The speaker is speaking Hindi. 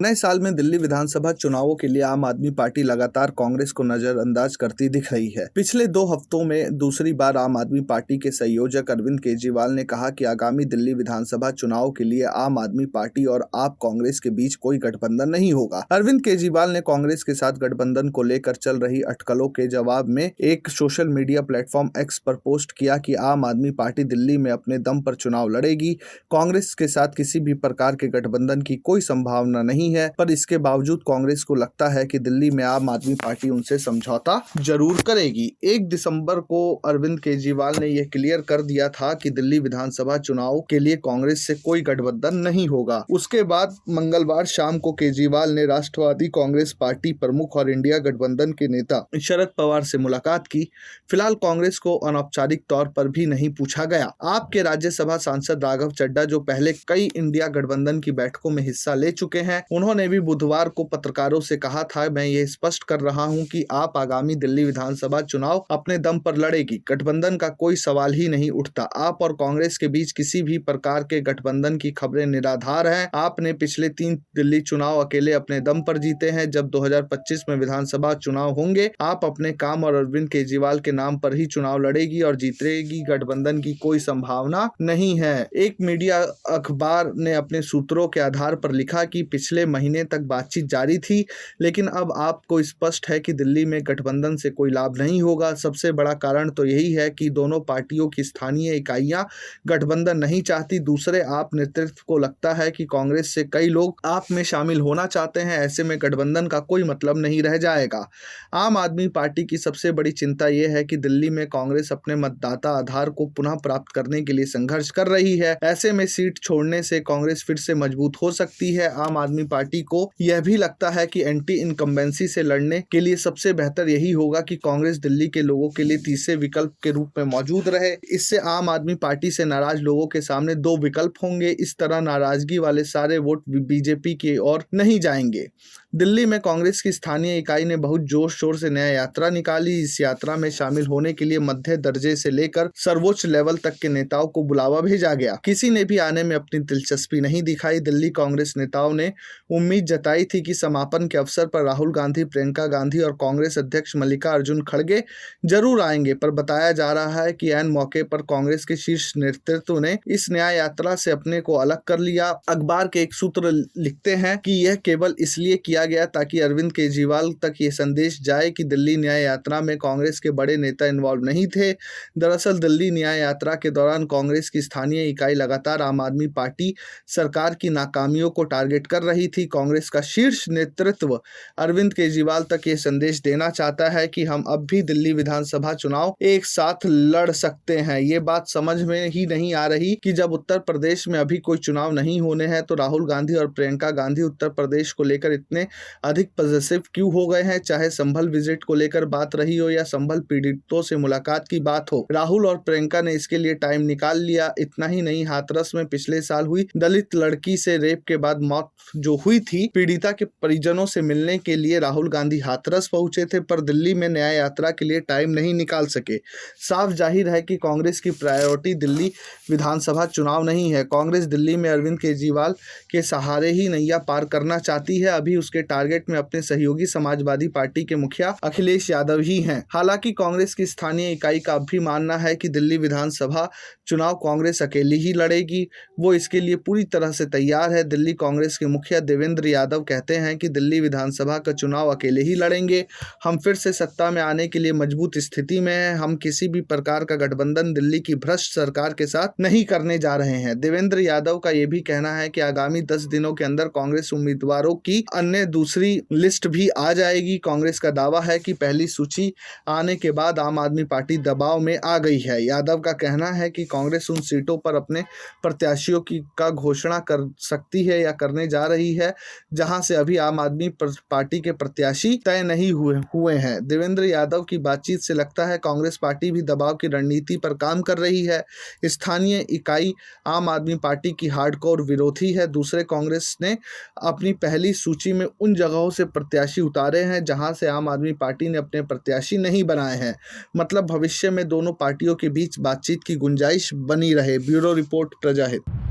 नए साल में दिल्ली विधानसभा चुनावों के लिए आम आदमी पार्टी लगातार कांग्रेस को नजरअंदाज करती दिख रही है। पिछले 2 हफ्तों में दूसरी बार आम आदमी पार्टी के संयोजक अरविंद केजरीवाल ने कहा कि आगामी दिल्ली विधानसभा चुनाव के लिए आम आदमी पार्टी और आप कांग्रेस के बीच कोई गठबंधन नहीं होगा। अरविंद केजरीवाल ने कांग्रेस के साथ गठबंधन को लेकर चल रही अटकलों के जवाब में एक सोशल मीडिया प्लेटफॉर्म एक्स पर पोस्ट किया कि आम आदमी पार्टी दिल्ली में अपने दम पर चुनाव लड़ेगी। कांग्रेस के साथ किसी भी प्रकार के गठबंधन की कोई संभावना नहीं है, पर इसके बावजूद कांग्रेस को लगता है कि दिल्ली में आम आदमी पार्टी उनसे समझौता जरूर करेगी। 1 दिसंबर को अरविंद केजरीवाल ने यह क्लियर कर दिया था कि दिल्ली विधानसभा चुनाव के लिए कांग्रेस से कोई गठबंधन नहीं होगा। उसके बाद मंगलवार शाम को केजरीवाल ने राष्ट्रवादी कांग्रेस पार्टी प्रमुख और इंडिया गठबंधन के नेता शरद पवार से मुलाकात की। फिलहाल कांग्रेस को अनौपचारिक तौर पर भी नहीं पूछा गया। आपके राज्यसभा सांसद राघव चड्ढा, जो पहले कई इंडिया गठबंधन की बैठकों में हिस्सा ले चुके हैं, उन्होंने भी बुधवार को पत्रकारों से कहा था, मैं ये स्पष्ट कर रहा हूं कि आप आगामी दिल्ली विधानसभा चुनाव अपने दम पर लड़ेगी। गठबंधन का कोई सवाल ही नहीं उठता। आप और कांग्रेस के बीच किसी भी प्रकार के गठबंधन की खबरें निराधार हैं। आपने पिछले 3 दिल्ली चुनाव अकेले अपने दम पर जीते हैं। जब 2025 में विधानसभा चुनाव होंगे, आप अपने काम और अरविंद केजरीवाल के नाम पर ही चुनाव लड़ेगी और जीतेगी। गठबंधन की कोई संभावना नहीं है। एक मीडिया अखबार ने अपने सूत्रों के आधार पर लिखा कि पिछले महीने तक बातचीत जारी थी, लेकिन अब आपको स्पष्ट है कि दिल्ली में गठबंधन से कोई लाभ नहीं होगा। सबसे बड़ा कारण तो यही है कि दोनों पार्टियों की स्थानीय इकाइयां गठबंधन नहीं चाहती। दूसरे, आप नेतृत्व को लगता है कि कांग्रेस से कई लोग आप में शामिल होना चाहते हैं। ऐसे में गठबंधन का कोई मतलब नहीं रह जाएगा। आम आदमी पार्टी की सबसे बड़ी चिंता यह है कि दिल्ली में कांग्रेस अपने मतदाता आधार को पुनः प्राप्त करने के लिए संघर्ष कर रही है। ऐसे में सीट छोड़ने से कांग्रेस फिर से मजबूत हो सकती है। आम आदमी पार्टी को यह भी लगता है कि एंटी इनकम्बेंसी से लड़ने के लिए सबसे बेहतर यही होगा कि कांग्रेस दिल्ली के लोगों के लिए तीसरे विकल्प के रूप में मौजूद रहे। इससे आम आदमी पार्टी से नाराज लोगों के सामने 2 विकल्प होंगे। इस तरह नाराजगी वाले सारे वोट बीजेपी की ओर नहीं जाएंगे। दिल्ली में कांग्रेस की स्थानीय इकाई ने बहुत जोर शोर से न्याय यात्रा निकाली। इस यात्रा में शामिल होने के लिए मध्य दर्जे से लेकर सर्वोच्च लेवल तक के नेताओं को बुलावा भेजा गया। किसी ने भी आने में अपनी दिलचस्पी नहीं दिखाई। दिल्ली कांग्रेस नेताओं ने उम्मीद जताई थी कि समापन के अवसर पर राहुल गांधी, प्रियंका गांधी और कांग्रेस अध्यक्ष मल्लिकार्जुन खड़गे जरूर आएंगे, पर बताया जा रहा है कि ऐन मौके पर कांग्रेस के शीर्ष नेतृत्व ने इस न्याय यात्रा से अपने को अलग कर लिया। अखबार के एक सूत्र लिखते हैं कि यह केवल इसलिए किया गया ताकि अरविंद केजरीवाल तक ये संदेश जाए कि दिल्ली न्याय यात्रा में कांग्रेस के बड़े नेता इन्वॉल्व नहीं थे। दरअसल दिल्ली न्याय यात्रा के दौरान कांग्रेस की स्थानीय इकाई लगातार आम आदमी पार्टी सरकार की नाकामियों को टारगेट कर रही थी। कांग्रेस का शीर्ष नेतृत्व अरविंद केजरीवाल तक ये संदेश देना चाहता है कि हम अब भी दिल्ली विधानसभा चुनाव एक साथ लड़ सकते हैं। ये बात समझ में ही नहीं आ रही कि जब उत्तर प्रदेश में अभी कोई चुनाव नहीं होने हैं, तो राहुल गांधी और प्रियंका गांधी उत्तर प्रदेश को लेकर इतने अधिक पॉजिटिव क्यों हो गए हैं। चाहे संभल विजिट को लेकर बात रही हो या संभल पीड़ितों से मुलाकात की बात हो, राहुल और प्रियंका ने इसके लिए टाइम निकाल लिया। इतना ही नहीं, हाथरस में पिछले साल हुई दलित लड़की से रेप के बाद मौत जो हुई थी, पीड़िता के परिजनों से मिलने के लिए राहुल गांधी हाथरस पहुंचे थे, पर दिल्ली में न्याय यात्रा के लिए टाइम नहीं निकाल सके। साफ जाहिर है कि कांग्रेस की प्रायोरिटी दिल्ली विधानसभा चुनाव नहीं है। कांग्रेस दिल्ली में अरविंद केजरीवाल के सहारे ही नैया पार करना चाहती है। अभी उसके टारगेट में अपने सहयोगी समाजवादी पार्टी के मुखिया अखिलेश यादव ही हैं। हालांकि कांग्रेस की स्थानीय इकाई का भी मानना है कि दिल्ली विधानसभा चुनाव कांग्रेस अकेली ही लड़ेगी। वो इसके लिए पूरी तरह से तैयार है। दिल्ली कांग्रेस के मुखिया देवेंद्र यादव कहते हैं कि दिल्ली विधानसभा का चुनाव अकेले ही लड़ेंगे। हम फिर से सत्ता में आने के लिए मजबूत स्थिति में हैं। हम किसी भी प्रकार का गठबंधन दिल्ली की भ्रष्ट सरकार के साथ नहीं करने जा रहे हैं। देवेंद्र यादव का यह भी कहना है कि आगामी 10 दिनों के अंदर कांग्रेस उम्मीदवारों की अन्य दूसरी लिस्ट भी आ जाएगी। कांग्रेस का दावा है कि पहली सूची आने के बाद आम आदमी पार्टी दबाव में आ गई है। यादव का कहना है कि कांग्रेस उन सीटों पर अपने प्रत्याशियों का घोषणा कर सकती है या करने जा रही है जहां से अभी आम आदमी पार्टी के प्रत्याशी तय नहीं हुए हैं। देवेंद्र यादव की बातचीत से लगता है कांग्रेस पार्टी भी दबाव की रणनीति पर काम कर रही है। स्थानीय इकाई आम आदमी पार्टी की हार्डकोर विरोधी है। दूसरे, कांग्रेस ने अपनी पहली सूची में उन जगहों से प्रत्याशी उतारे हैं जहां से आम आदमी पार्टी ने अपने प्रत्याशी नहीं बनाए हैं। मतलब भविष्य में दोनों पार्टियों के बीच बातचीत की गुंजाइश बनी रहे। Bureau report, प्रजाहित।